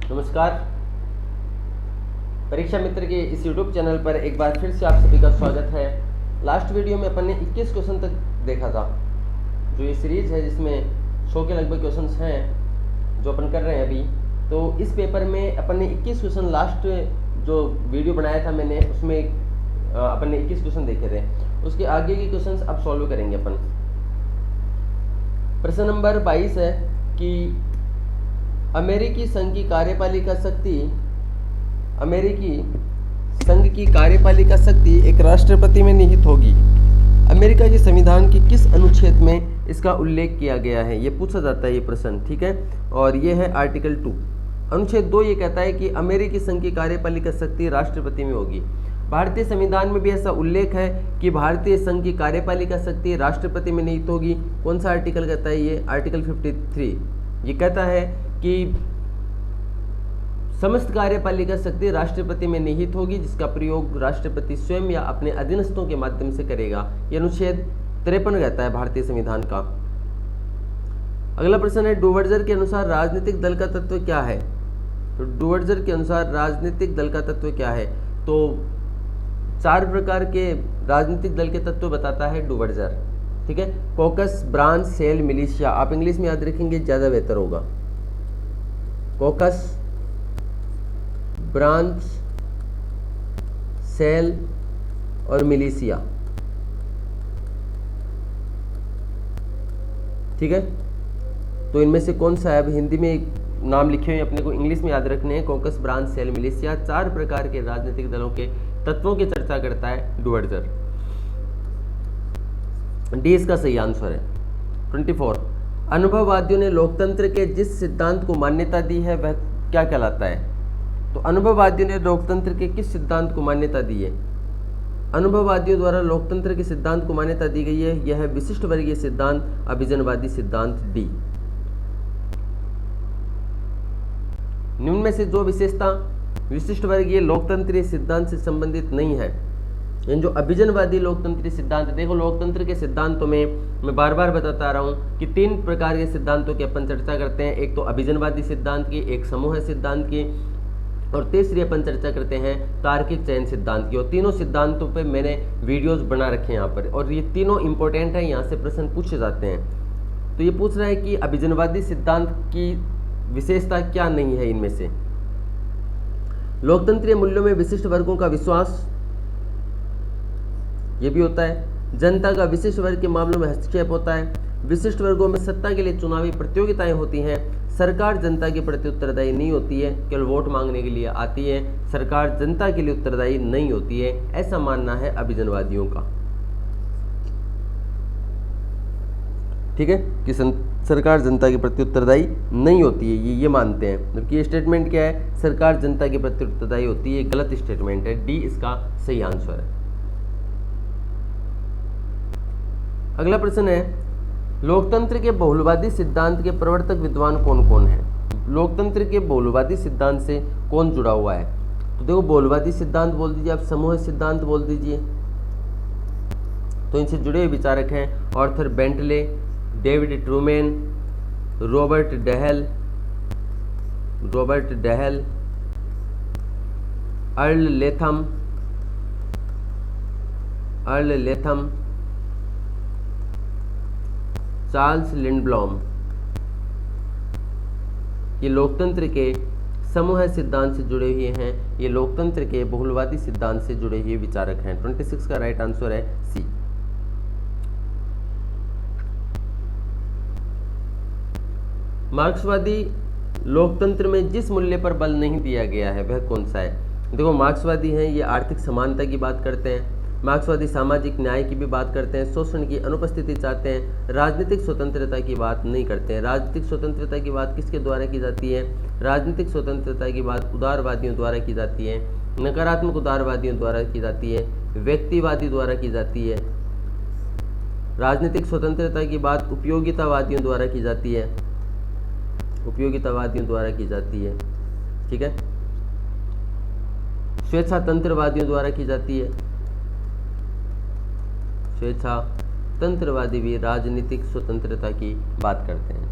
नमस्कार। परीक्षा मित्र के इस YouTube चैनल पर एक बार फिर से आप सभी का स्वागत है। लास्ट वीडियो में अपन ने 21 क्वेश्चन तक देखा था। जो ये सीरीज है जिसमें 100 के लगभग क्वेश्चंस हैं जो अपन कर रहे हैं अभी, तो इस पेपर में अपन ने 21 क्वेश्चन लास्ट जो वीडियो बनाया था मैंने उसमें अपन ने 21 क्वेश्चन देखे थे। उसके आगे के क्वेश्चंस अब सॉल्व करेंगे अपन। प्रश्न नंबर 22 है कि अमेरिकी संघ की कार्यपालिका शक्ति एक राष्ट्रपति में निहित होगी। अमेरिका के संविधान के किस अनुच्छेद में इसका उल्लेख किया गया है, ये पूछा जाता है ये प्रश्न, ठीक है। और ये है आर्टिकल 2। अनुच्छेद 2 ये कहता है कि अमेरिकी संघ की कार्यपालिका शक्ति राष्ट्रपति में होगी। भारतीय संविधान में भी ऐसा उल्लेख है कि भारतीय संघ की कार्यपालिका शक्ति राष्ट्रपति में निहित होगी। कौन सा आर्टिकल कहता है ये? आर्टिकल 53। ये कहता है कि समस्त कार्यपालिका शक्ति राष्ट्रपति में निहित होगी, जिसका प्रयोग राष्ट्रपति स्वयं या अपने अधीनस्थों के माध्यम से करेगा। यह अनुच्छेद 53 कहता है भारतीय संविधान का। अगला प्रश्न है, डुवर्जर के अनुसार राजनीतिक दल का तत्व क्या है? तो डुवर्जर के अनुसार राजनीतिक दल का तत्व क्या है? तो 4 प्रकार के राजनीतिक दल के तत्व बताता है डुवर्जर, ठीक है। Caucus, branch, cell, militia. आप इंग्लिश में याद रखेंगे ज़्यादा बेहतर होगा। कॉकस, ब्रांच, सेल और मिलिशिया, ठीक है। तो इनमें से कौन सा है? अब हिंदी में नाम लिखे हुए अपने को इंग्लिश में याद रखने हैं। कॉकस, ब्रांच, सेल, मिलिशिया 4 प्रकार के राजनीतिक दलों के तत्वों की चर्चा करता है डुवर्जर। डी इसका सही आंसर है। 24, अनुभववादियों ने लोकतंत्र के जिस सिद्धांत को मान्यता दी है वह क्या कहलाता है? तो अनुभववादियों ने लोकतंत्र के किस सिद्धांत को मान्यता दी है? अनुभववादियों द्वारा लोकतंत्र के सिद्धांत को मान्यता दी गई है, यह है विशिष्ट वर्गीय सिद्धांत, अभिजनवादी सिद्धांत, डी। निम्न में से जो विशेषता विशिष्ट वर्गीय लोकतंत्रीय सिद्धांत से संबंधित नहीं है, इन जो अभिजनवादी लोकतंत्रीय सिद्धांत, देखो लोकतंत्र के सिद्धांतों में मैं बार बार बताता आ रहा हूँ कि 3 प्रकार के सिद्धांतों की अपन चर्चा करते हैं। एक तो अभिजनवादी सिद्धांत की, एक समूह सिद्धांत की, और तीसरी अपन चर्चा करते हैं तार्किक चयन सिद्धांत की। और तीनों सिद्धांतों पे मैंने वीडियोस बना रखे हैं यहाँ पर, और ये तीनों इंपॉर्टेंट है, यहाँ से प्रश्न पूछे जाते हैं। तो ये पूछ रहा है कि अभिजनवादी सिद्धांत की विशेषता क्या नहीं है इनमें से? लोकतंत्रीय मूल्यों में विशिष्ट वर्गों का विश्वास, ये भी होता है। जनता का विशिष्ट वर्ग के मामलों में हस्तक्षेप होता है। विशिष्ट वर्गों में सत्ता के लिए चुनावी प्रतियोगिताएं होती हैं। सरकार जनता के प्रति उत्तरदायी नहीं होती है, केवल वोट मांगने के लिए आती है। सरकार जनता के लिए उत्तरदायी नहीं होती है, ऐसा मानना है अभिजनवादियों का, ठीक है, कि सरकार जनता के प्रति उत्तरदायी नहीं होती है, ये मानते हैं। जबकि ये स्टेटमेंट क्या है? सरकार जनता के प्रति उत्तरदायी होती है, गलत स्टेटमेंट है। डी इसका सही आंसर है। अगला प्रश्न है, लोकतंत्र के बहुलवादी सिद्धांत के प्रवर्तक विद्वान कौन कौन है? लोकतंत्र के बहुलवादी सिद्धांत से कौन जुड़ा हुआ है? तो देखो बहुलवादी सिद्धांत बोल दीजिए, आप समूह सिद्धांत बोल दीजिए, तो इनसे जुड़े हुए विचारक हैं Arthur Bentley, David Truman, Robert Dahl, Earl Latham, Charles Lindblom. ये लोकतंत्र के समूह सिद्धांत से जुड़े हुए हैं, ये लोकतंत्र के बहुलवादी सिद्धांत से जुड़े हुए विचारक हैं। 26 का राइट आंसर है सी। मार्क्सवादी लोकतंत्र में जिस मूल्य पर बल नहीं दिया गया है वह कौन सा है? देखो मार्क्सवादी हैं, ये आर्थिक समानता की बात करते हैं। मार्क्सवादी सामाजिक न्याय की भी बात करते हैं, शोषण की अनुपस्थिति चाहते हैं, राजनीतिक स्वतंत्रता की बात नहीं करते हैं। राजनीतिक स्वतंत्रता की बात किसके द्वारा की जाती है? राजनीतिक स्वतंत्रता की बात उदारवादियों द्वारा की जाती है, नकारात्मक उदारवादियों द्वारा की जाती है, व्यक्तिवादी द्वारा की जाती है। राजनीतिक स्वतंत्रता की बात उपयोगितावादियों द्वारा की जाती है, ठीक है। स्वेच्छातंत्रवादियों द्वारा की जाती है। स्वेच्छातंत्रवादी भी राजनीतिक स्वतंत्रता की बात करते हैं।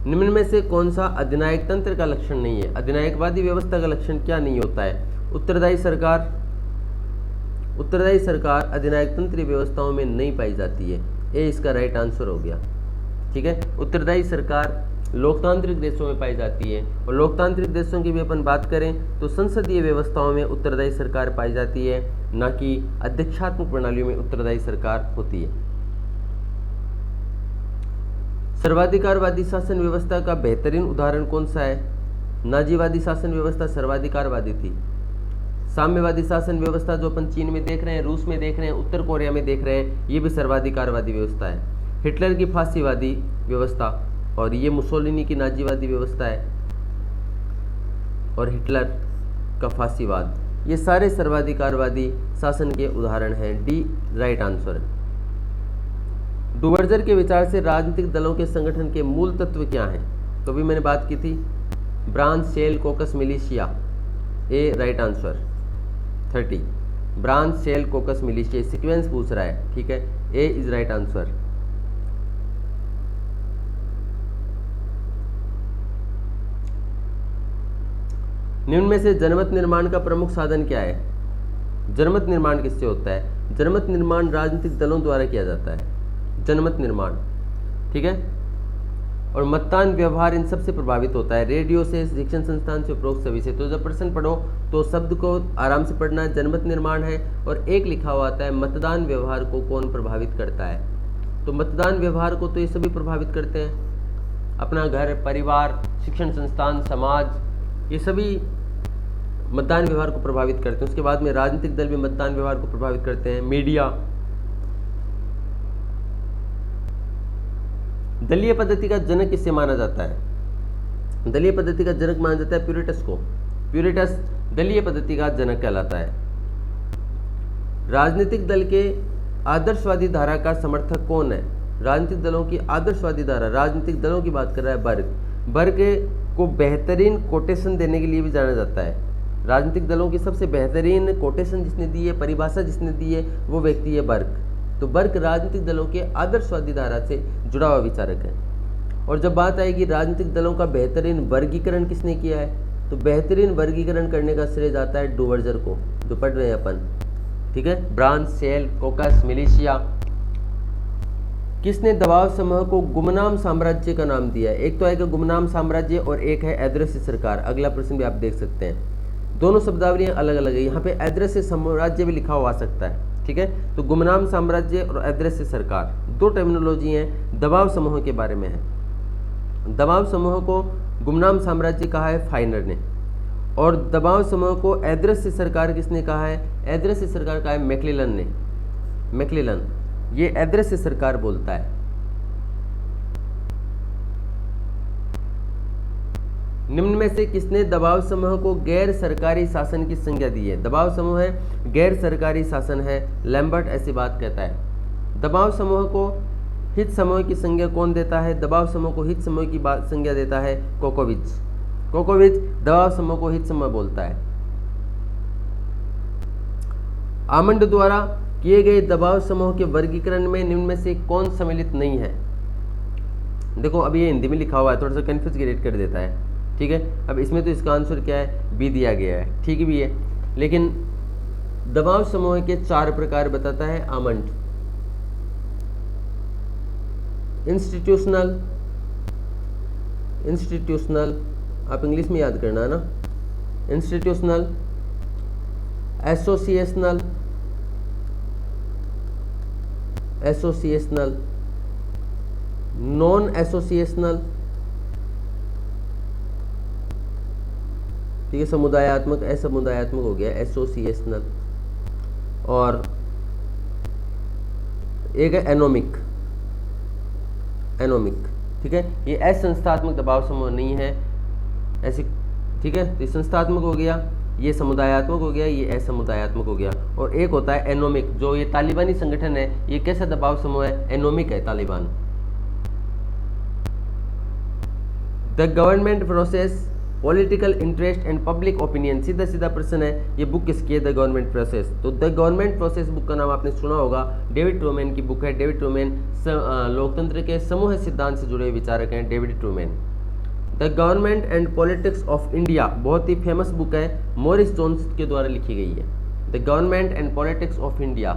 निम्न में से कौन सा अधिनायक तंत्र का लक्षण नहीं है? अधिनायकवादी व्यवस्था का लक्षण क्या नहीं होता है? उत्तरदायी सरकार। उत्तरदायी सरकार अधिनायक तंत्रीय व्यवस्थाओं में नहीं पाई जाती है। ए इसका राइट आंसर हो गया। ठीक है, उत्तरदायी सरकार लोकतांत्रिक देशों में पाई जाती है, और लोकतांत्रिक देशों की भी अपन बात करें तो संसदीय व्यवस्थाओं में उत्तरदायी सरकार पाई जाती है, न कि अध्यक्षात्मक प्रणालियों में उत्तरदायी सरकार होती है। सर्वाधिकारवादी शासन व्यवस्था का बेहतरीन उदाहरण कौन सा है? नाजीवादी शासन व्यवस्था सर्वाधिकारवादी थी। साम्यवादी शासन व्यवस्था जो अपन चीन में देख रहे हैं, रूस में देख रहे हैं, उत्तर कोरिया में देख रहे हैं, ये भी सर्वाधिकारवादी व्यवस्था है। हिटलर की फांसीवादी व्यवस्था, और ये मुसोलिनी की नाजीवादी व्यवस्था है, और हिटलर का फांसीवाद, ये सारे सर्वाधिकारवादी शासन के उदाहरण हैं। डी राइट आंसर है। डुवर्जर के विचार से राजनीतिक दलों के संगठन के मूल तत्व क्या हैं? तो भी मैंने बात की थी, branch, cell, caucus, militia. A right answer 30। Branch, cell, caucus, militia, sequence पूछ रहा है। ठीक है, ए इज राइट आंसर। निम्न में से जनमत निर्माण का प्रमुख साधन क्या है? जनमत निर्माण किससे होता है? जनमत निर्माण राजनीतिक दलों द्वारा किया जाता है, जनमत निर्माण। ठीक है, और मतदान व्यवहार इन सबसे प्रभावित होता है, रेडियो से, शिक्षण संस्थान से, उपरोक्त सभी से। तो जब प्रश्न पढ़ो तो शब्द को आराम से पढ़ना, जनमत निर्माण है, और एक लिखा हुआ आता है मतदान व्यवहार को कौन प्रभावित करता है। तो मतदान व्यवहार को तो ये सभी प्रभावित करते हैं, अपना घर, परिवार, शिक्षण संस्थान, समाज, ये सभी मतदान व्यवहार को प्रभावित करते हैं। उसके बाद में राजनीतिक दल भी मतदान व्यवहार को प्रभावित करते हैं, मीडिया। दलीय पद्धति का जनक किसे माना जाता है? दलीय पद्धति का जनक माना जाता है प्यूरिटस को। प्यूरिटस दलीय पद्धति का जनक कहलाता है। राजनीतिक दल के आदर्शवादी धारा का समर्थक कौन है? राजनीतिक दलों की आदर्शवादी धारा, राजनीतिक दलों की बात कर रहा है बर्ग। बर्ग को बेहतरीन कोटेशन देने के लिए भी जाना जाता है। राजनीतिक दलों की सबसे बेहतरीन कोटेशन जिसने दी है, परिभाषा जिसने दी है, वो व्यक्ति है बर्ग। तो बर्ग राजनीतिक दलों के आदर्शवादी धारा से जुड़ा हुआ विचारक है। और जब बात आएगी राजनीतिक दलों का बेहतरीन वर्गीकरण किसने किया है, तो बेहतरीन वर्गीकरण करने का श्रेय जाता है डुवर्जर को, जो पढ़ रहे हैं अपन। ठीक है, ब्रांच, सेल, कोकस, मिलिशिया। किसने दबाव समूह को गुमनाम साम्राज्य का नाम दिया है? एक तो आएगा गुमनाम साम्राज्य और एक है अदृश्य सरकार। अगला प्रश्न भी आप देख सकते हैं, दोनों शब्दावलियां अलग अलग है। यहाँ पे अदृश्य साम्राज्य भी लिखा हुआ आ सकता है। ठीक है, तो गुमनाम साम्राज्य और अदृश्य सरकार दो टर्मिनोलॉजी हैं, दबाव समूह के बारे में है। दबाव समूह को गुमनाम साम्राज्य कहा है फाइनर ने, और दबाव समूह को अदृश्य सरकार किसने कहा है? अदृश्य सरकार कहा है मैक्लेलन ने। मैक्लेलन ये अदृश्य सरकार बोलता है। निम्न में से किसने दबाव समूह को गैर सरकारी शासन की संज्ञा दी है? दबाव समूह है, गैर सरकारी शासन है, लैम्बर्ट ऐसी बात कहता है। दबाव समूह को हित समूह की संज्ञा कौन देता है? दबाव समूह को हित समूह की संज्ञा देता है कोकोविच। कोकोविच दबाव समूह को हित समूह बोलता है। आमंड द्वारा किए गए दबाव समूह के वर्गीकरण में निम्न में से कौन सम्मिलित नहीं है? देखो अब ये हिंदी में लिखा हुआ है, थोड़ा सा कंफ्यूज क्रिएट कर देता है। ठीक है, अब इसमें तो इसका आंसर क्या है? बी दिया गया है। ठीक भी है, लेकिन दबाव समूह के 4 प्रकार बताता है आमंड। इंस्टीट्यूशनल, इंस्टीट्यूशनल आप इंग्लिश में याद करना है ना, institutional, associational, associational, non associational, ठीक है, समुदायात्मक, असमुदायात्मक हो गया एसोसिएशनल, और एक है एनोमिक। एनोमिक, ठीक है, ये असंस्थात्मक दबाव समूह नहीं है ऐसे। ठीक है, तो ये संस्थात्मक हो गया, ये समुदायात्मक हो गया, ये असमुदायात्मक हो गया। और एक होता है एनोमिक, जो ये तालिबानी संगठन है, ये कैसा दबाव समूह है? एनोमिक है Taliban. The government process, political interest and public opinion, सीधा सीधा प्रश्न है, ये बुक किसकी है? The government process. तो द गवर्नमेंट प्रोसेस बुक का नाम आपने सुना होगा, डेविड ट्रूमैन की बुक है। डेविड ट्रूमैन लोकतंत्र के समूह सिद्धांत से जुड़े विचारक हैं, David Truman. The government and politics of India बहुत ही फेमस बुक है, मॉरिस जोन्स के द्वारा लिखी गई है। The government and politics of India.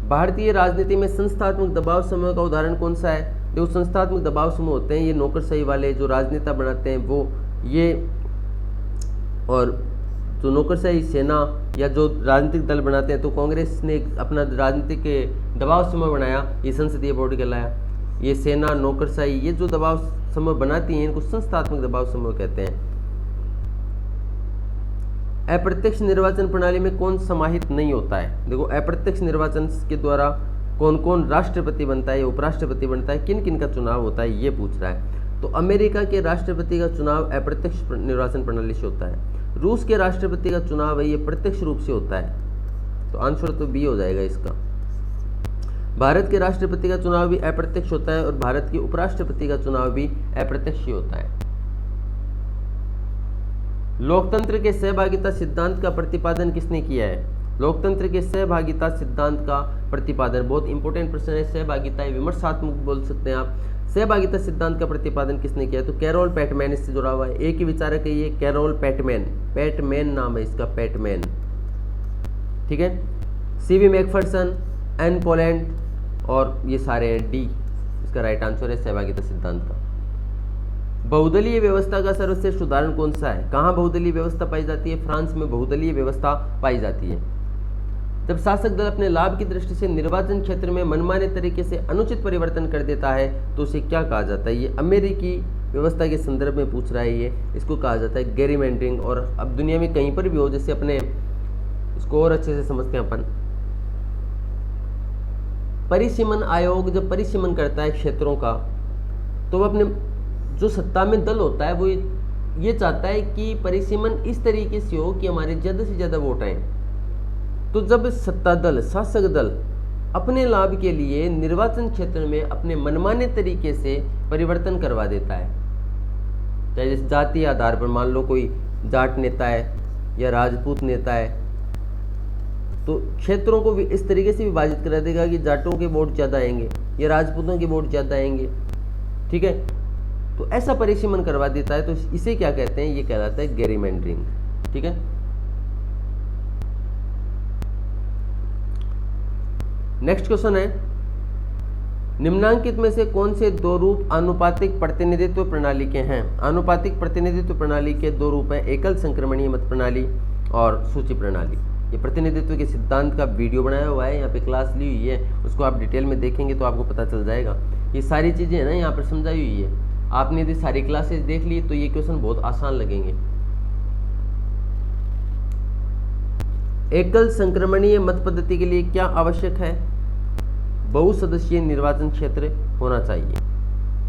भारतीय राजनीति में संस्थात्मक दबाव समूह का उदाहरण कौन सा है? जो संस्थात्मक दबाव समूह होते हैं ये नौकरशाही वाले जो राजनेता बनाते हैं वो ये, और जो नौकरशाही सेना या जो राजनीतिक दल बनाते हैं, तो कांग्रेस ने अपना राजनीतिक दबाव समूह बनाया, ये संसदीय बोर्ड कहलाया। ये सेना, नौकरशाही, ये जो दबाव समूह बनाती हैं इनको संस्थात्मक दबाव समूह कहते हैं। अप्रत्यक्ष निर्वाचन प्रणाली में कौन समाहित नहीं होता है? देखो, अप्रत्यक्ष निर्वाचन के द्वारा कौन कौन राष्ट्रपति बनता है, उपराष्ट्रपति बनता है, किन किन का चुनाव होता है, ये पूछ रहा है। तो अमेरिका के राष्ट्रपति का चुनाव अप्रत्यक्ष निर्वाचन प्रणाली से होता है। रूस के राष्ट्रपति का चुनाव है ये प्रत्यक्ष रूप से होता है, तो आंसर तो बी हो जाएगा इसका। भारत के राष्ट्रपति का चुनाव भी अप्रत्यक्ष होता है और भारत के उपराष्ट्रपति का चुनाव भी अप्रत्यक्ष ही होता है। लोकतंत्र के सहभागिता सिद्धांत का प्रतिपादन किसने किया है? लोकतंत्र के सहभागिता सिद्धांत का प्रतिपादन, बहुत इंपॉर्टेंट प्रश्न है। सहभागिता विमर्शात्मक बोल सकते हैं आप। सहभागिता सिद्धांत का प्रतिपादन किसने किया है? तो कैरोल पैटमैन इससे जुड़ा हुआ है। एक ही विचारक है ये, कैरोल पैटमैन, पैटमैन नाम है इसका, पैटमैन, ठीक है। सीवी मैकफर्सन, एन पोलैंड, और ये सारे हैं डी, इसका राइट आंसर है सहभागिता सिद्धांत का। बहुदलीय व्यवस्था का सर्वश्रेष्ठ उदाहरण कौन सा है? कहाँ बहुदलीय व्यवस्था पाई जाती है? फ्रांस में बहुदलीय व्यवस्था पाई जाती है। जब शासक दल अपने लाभ की दृष्टि से निर्वाचन क्षेत्र में मनमाने तरीके से अनुचित परिवर्तन कर देता है तो उसे क्या कहा जाता है? ये अमेरिकी व्यवस्था के संदर्भ में पूछ रहा है ये, इसको कहा जाता है गेरीमेंडरिंग। और अब दुनिया में कहीं पर भी हो, जैसे अपने इसको और अच्छे से समझते हैं अपन। परिसीमन आयोग जब परिसीमन करता है क्षेत्रों का, तो वह अपने जो सत्ता में दल होता है वो ये चाहता है कि परिसीमन इस तरीके से हो कि हमारे ज़्यादा से ज़्यादा वोट आए। तो जब सत्ता दल, शासक दल अपने लाभ के लिए निर्वाचन क्षेत्र में अपने मनमाने तरीके से परिवर्तन करवा देता है, चाहे जैसे जातीय आधार पर, मान लो कोई जाट नेता है या राजपूत नेता है, तो क्षेत्रों को भी इस तरीके से विभाजित करा देगा कि जाटों के वोट ज़्यादा आएंगे या राजपूतों के वोट ज़्यादा आएंगे, ठीक है। तो ऐसा परिसीमन करवा देता है, तो इसे क्या कहते हैं? ये कहलाता है गेरीमेंडरिंग, ठीक है। नेक्स्ट क्वेश्चन है, निम्नांकित में से कौन से दो रूप आनुपातिक प्रतिनिधित्व प्रणाली के हैं? आनुपातिक प्रतिनिधित्व प्रणाली के दो रूप हैं, एकल संक्रमणीय मत प्रणाली और सूची प्रणाली। ये प्रतिनिधित्व के सिद्धांत का वीडियो बनाया हुआ है, यहाँ पे क्लास ली हुई है, उसको आप डिटेल में देखेंगे तो आपको पता चल जाएगा। ये सारी चीज़ें हैं ना यहाँ पर समझाई हुई है। आपने यदि सारी क्लासेस देख ली तो ये क्वेश्चन बहुत आसान लगेंगे। एकल संक्रमणीय मत पद्धति के लिए क्या आवश्यक है? बहुसदस्यीय निर्वाचन क्षेत्र होना चाहिए।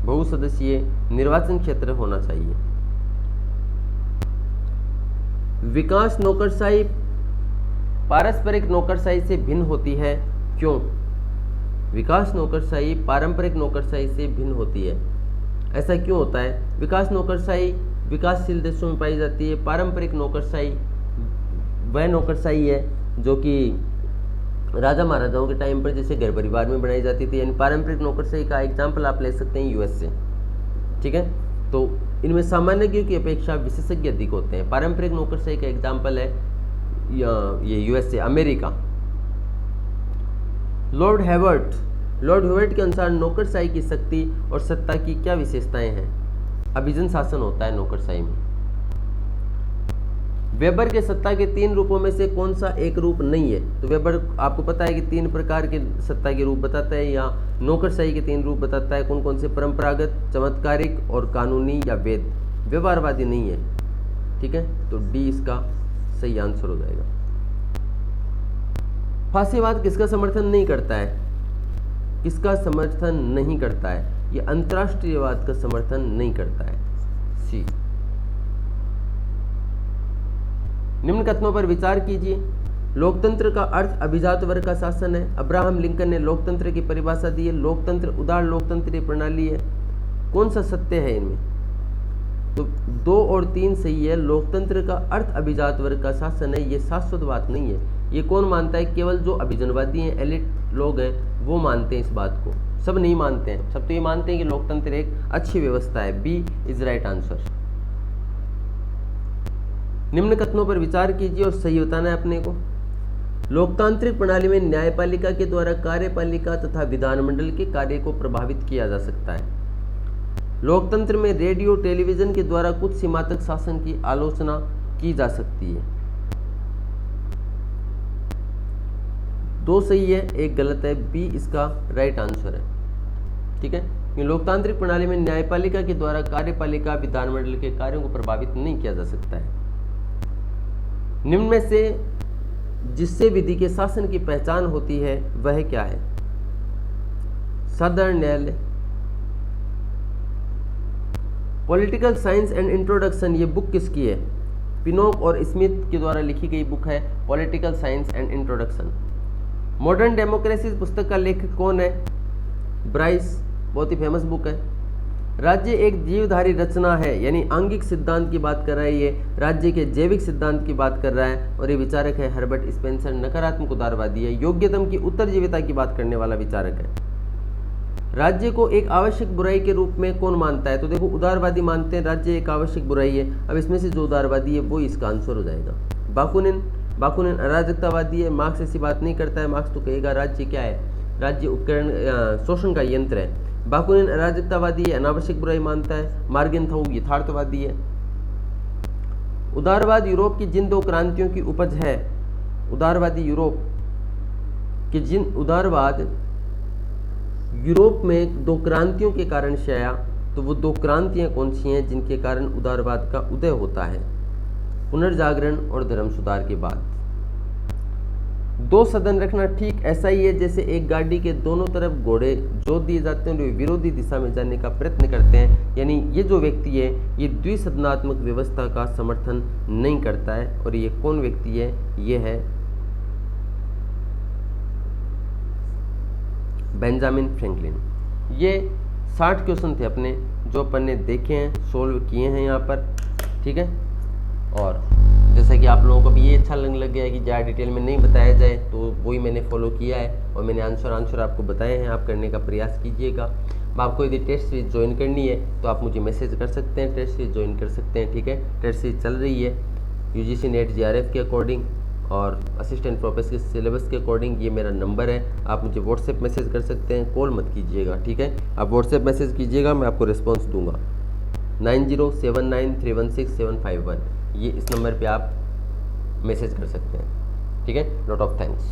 बहुसदस्यीय निर्वाचन क्षेत्र होना चाहिए। विकास नौकरशाही पारस्परिक नौकरशाही से भिन्न होती है, क्यों? विकास नौकरशाही पारंपरिक नौकरशाही से भिन्न होती है, ऐसा क्यों होता है? विकास नौकरशाही विकासशील देशों में पाई जाती है। पारंपरिक नौकरशाही वह नौकरशाही है जो कि राजा महाराजाओं के टाइम पर जैसे घर परिवार में बनाई जाती थी, यानी पारंपरिक नौकरशाही का एग्जाम्पल आप ले सकते हैं यूएस से, ठीक है। तो इनमें सामान्य ज्ञों की अपेक्षा विशेषज्ञ अधिक होते हैं। पारंपरिक नौकरशाही का एग्जाम्पल है ये यूएस से, अमेरिका। लॉर्ड हेवर्ट के अनुसार नौकरशाही की शक्ति और सत्ता की क्या विशेषताएं हैं? अभिजन शासन होता है नौकरशाही में। वेबर के सत्ता के तीन रूपों में से कौन सा एक रूप नहीं है? तो वेबर आपको पता है कि तीन प्रकार के सत्ता के रूप बताता है, या नौकरशाही के तीन रूप बताता है। कौन कौन से? परंपरागत, चमत्कारिक और कानूनी या वैध। व्यवहारवादी नहीं है, ठीक है। तो डी इसका सही आंसर हो जाएगा। फासीवाद किसका समर्थन नहीं करता है? किसका समर्थन नहीं करता है? ये अंतर्राष्ट्रीयवाद का समर्थन नहीं करता है, सी। निम्न कथनों पर विचार कीजिए। लोकतंत्र का अर्थ अभिजात वर्ग का शासन है। अब्राहम लिंकन ने लोकतंत्र की परिभाषा दी है। लोकतंत्र उदार लोकतंत्रीय प्रणाली है। कौन सा सत्य है इनमें? तो 2 और 3 सही है। लोकतंत्र का अर्थ अभिजात वर्ग का शासन है, ये शाश्वत बात नहीं है। ये कौन मानता है? केवल जो अभिजनवादी हैं, एलिट लोग हैं, वो मानते हैं इस बात को। सब नहीं मानते हैं, सब तो ये मानते हैं कि लोकतंत्र एक अच्छी व्यवस्था है। B is right answer. निम्न कथनों पर विचार कीजिए और सही बताना है अपने को। लोकतांत्रिक प्रणाली में न्यायपालिका के द्वारा कार्यपालिका तथा विधानमंडल के कार्य को प्रभावित किया जा सकता है। लोकतंत्र में रेडियो टेलीविजन के द्वारा कुछ सीमा तक शासन की आलोचना की जा सकती है। 2 सही है, 1 गलत है। बी इसका राइट आंसर है। ठीक है, कि लोकतांत्रिक प्रणाली में न्यायपालिका के द्वारा कार्यपालिका विधानमंडल के कार्यों को प्रभावित नहीं किया जा सकता है। निम्न में से जिससे विधि के शासन की पहचान होती है वह क्या है? साधारण न्यायालय। पॉलिटिकल साइंस एंड इंट्रोडक्शन, ये बुक किसकी है? पिनोक और स्मिथ के द्वारा लिखी गई बुक है political science and introduction. Modern democracy पुस्तक का लेखक कौन है? ब्राइस, बहुत ही फेमस बुक है। राज्य एक जीवधारी रचना है, यानी आंगिक सिद्धांत की बात कर रहा है ये, राज्य के जैविक सिद्धांत की बात कर रहा है। और ये विचारक है हर्बर्ट स्पेंसर, नकारात्मक उदारवादी है। योग्यतम की उत्तरजीविता की बात करने वाला विचारक है। राज्य को एक आवश्यक बुराई के रूप में कौन मानता है? तो देखो, उदारवादी मानते हैं राज्य एक आवश्यक बुराई है। अब इसमें से जो उदारवादी है वो इसका आंसर हो जाएगा। बाकुनिन अराजकतावादी है। मार्क्स ऐसी बात नहीं करता है। मार्क्स तो कहेगा राज्य क्या है? राज्य उपकरण, शोषण का यंत्र है। बाकुनिन अराजकतावादी है, अनावश्यक बुराई मानता है। मार्गेनथाउ यथार्थवादी है। उदारवाद यूरोप की जिन 2 क्रांतियों की उपज है, उदारवादी यूरोप में 2 क्रांतियों के कारण से आया, तो वो 2 क्रांतियां कौन सी हैं जिनके कारण उदारवाद का उदय होता है? पुनर्जागरण और धर्म सुधार के बाद। 2 सदन रखना ठीक ऐसा ही है जैसे एक गाड़ी के दोनों तरफ घोड़े जोत दिए जाते हैं और वे विरोधी दिशा में जाने का प्रयत्न करते हैं। यानी ये जो व्यक्ति है ये द्विसदनात्मक व्यवस्था का समर्थन नहीं करता है। और ये कौन व्यक्ति है? ये है बेंजामिन फ्रैंकलिन। ये 60 क्वेश्चन थे अपने, जो अपन ने देखे हैं, सोल्व किए हैं यहाँ पर। ठीक है, और जैसा कि आप लोगों को भी ये अच्छा लगने लग गया है कि ज़्यादा डिटेल में नहीं बताया जाए, तो वही मैंने फॉलो किया है और मैंने आंसर आपको बताए हैं। आप करने का प्रयास कीजिएगा। आपको यदि टेस्ट सीरीज ज्वाइन करनी है तो आप मुझे मैसेज कर सकते हैं, टेस्ट सीरीज ज्वाइन कर सकते हैं। ठीक है, टेस्ट सीरीज चल रही है UGC नेट JRF के अकॉर्डिंग और असिस्टेंट प्रोफेसर के सिलेबस के अकॉर्डिंग। ये मेरा नंबर है, आप मुझे व्हाट्सएप मैसेज कर सकते हैं, कॉल मत कीजिएगा। ठीक है, आप व्हाट्सएप मैसेज कीजिएगा, मैं आपको रिस्पॉन्स दूंगा। 9079316751, ये इस नंबर पे आप मैसेज कर सकते हैं। ठीक है, लॉट ऑफ थैंक्स।